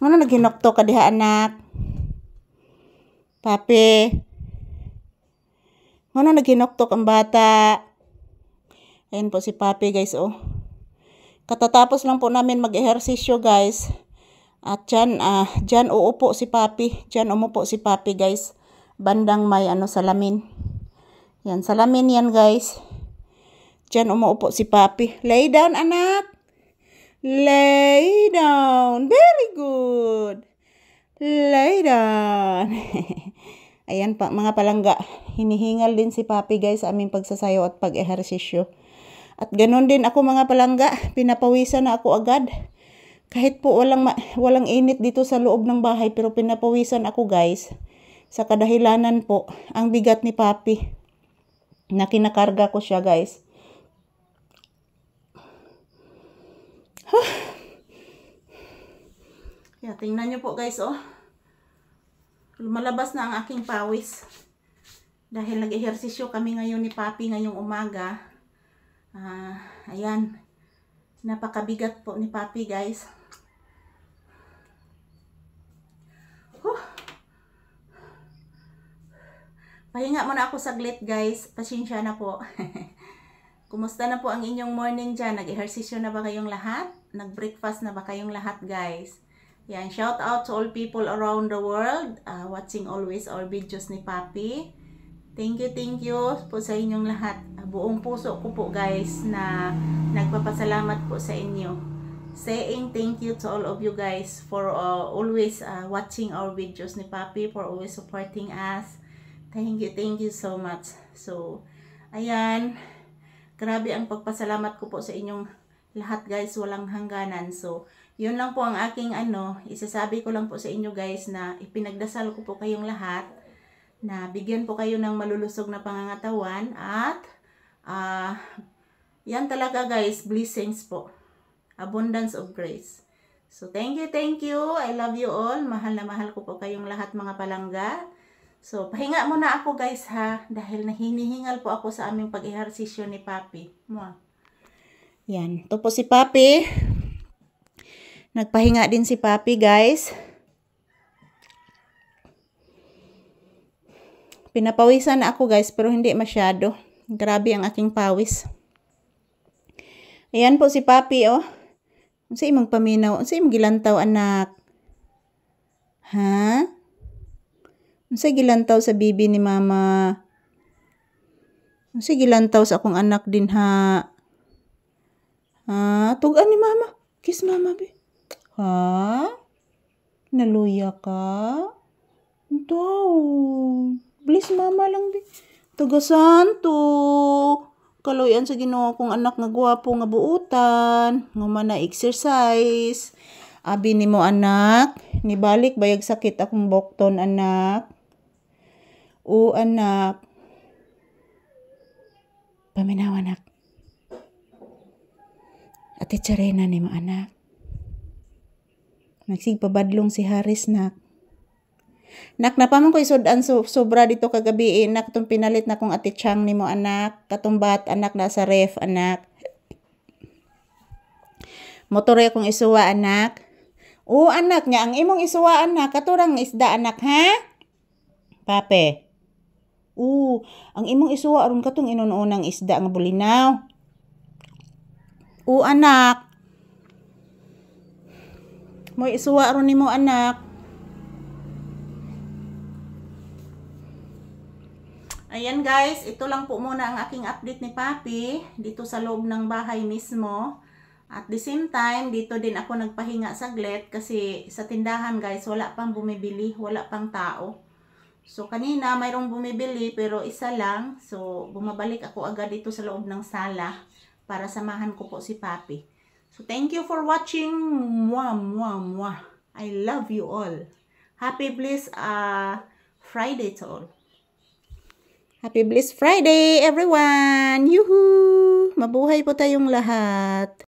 Ano naghinokto ka diha anak? Papi. Ano naghinoktok ang bata? Ayan po si Papi guys oh. Katatapos lang po namin mag-ehersisyo guys. At dyan uupo si Papi. Dyan umupo si Papi guys. Bandang may salamin. Yan, salamin yan guys. Dyan umuupo si Papi. Lay down anak. Lay down. Very good. Lay down. Ayan pa mga palangga. Hinihingal din si Papi guys sa aming pagsasayaw at pag-ehersisyo. At ganun din ako mga palangga. Pinapawisan na ako agad. Kahit po walang init dito sa loob ng bahay pero pinapawisan ako guys. Sa kadahilanan po ang bigat ni Papi. Na kinakarga ko siya guys. Yeah, tingnan nyo po guys oh. Lumalabas na ang aking pawis. Dahil nag-ehersisyo kami ngayon ni Papi ngayong umaga. Ayan. Napakabigat po ni Papi guys. Pahinga muna ako saglit guys. Pasensya na po. Kumusta na po ang inyong morning dyan? Nag-ehersisyo na ba kayong lahat? Nag-breakfast na ba kayong lahat guys? Yan, shout out to all people around the world watching always our videos ni Papi. Thank you po sa inyong lahat. Buong puso ko po guys na nagpapasalamat po sa inyo. Saying thank you to all of you guys for always watching our videos ni Papi, for always supporting us. Thank you so much. So, ayan. Grabe ang pagpasalamat ko po sa inyong lahat guys, walang hangganan. So, yun lang po ang aking isasabi ko lang po sa inyo guys na ipinagdasal ko po kayong lahat na bigyan po kayo ng malulusog na pangangatawan at yan talaga guys, blessings po. Abundance of grace. So, thank you. I love you all. Mahal na mahal ko po kayong lahat mga palangga. So, pahinga muna ako guys ha dahil hinihingal po ako sa aming pag-ehersisyo ni Papi. Yan, ito po si Papi. Nagpahinga din si Papi guys. Pinapawisan na ako guys pero hindi masyado. Grabe ang aking pawis. Ayan po si Papi oh. Unsa imong paminaw? Unsa imong gilantaw anak? Ha? Unsa gilantaw sa bibi ni mama? Unsa gilantaw sa akong anak din ha? Ha? Tugan ni mama. Kiss mama be. Ha? Naluya ka? Ito. Please mama lang be. Tugasanto. Kaloyan sa Ginoo kong anak nga gwapo nga buutan. Nga man na exercise. Abi ni mo anak. Nibalik bayag sakit akong bokton anak. O anak. Paminaw anak. Ate Charena ni mo anak. Nagsigpabadlong si Haris nak. Nak na pa man ko isudan sobra dito kagabi nak tong pinalit na kong ate Chang ni mo anak. Katumbat anak na sa ref anak. Motore akong isuwa anak. O anak nga ang imong isuwa anak katurang isda anak ha? Pape. Ang imong isuwa aron katong inununang isda nga bulinaw. O anak. Mo isuwa aron nimo anak. Ayan guys, ito lang po muna ang aking update ni Papi dito sa loob ng bahay mismo. At the same time, dito din ako nagpahinga saglit kasi sa tindahan guys, wala pang bumibili, wala pang tao. So kanina mayroong bumibili pero isa lang. So bumabalik ako agad dito sa loob ng sala para samahan ko po si Papi. So thank you for watching. Mwah, mwah, mwah. I love you all. Happy blessed Friday to all. Happy blessed Friday everyone. Yuhu! Mabuhay po tayong lahat.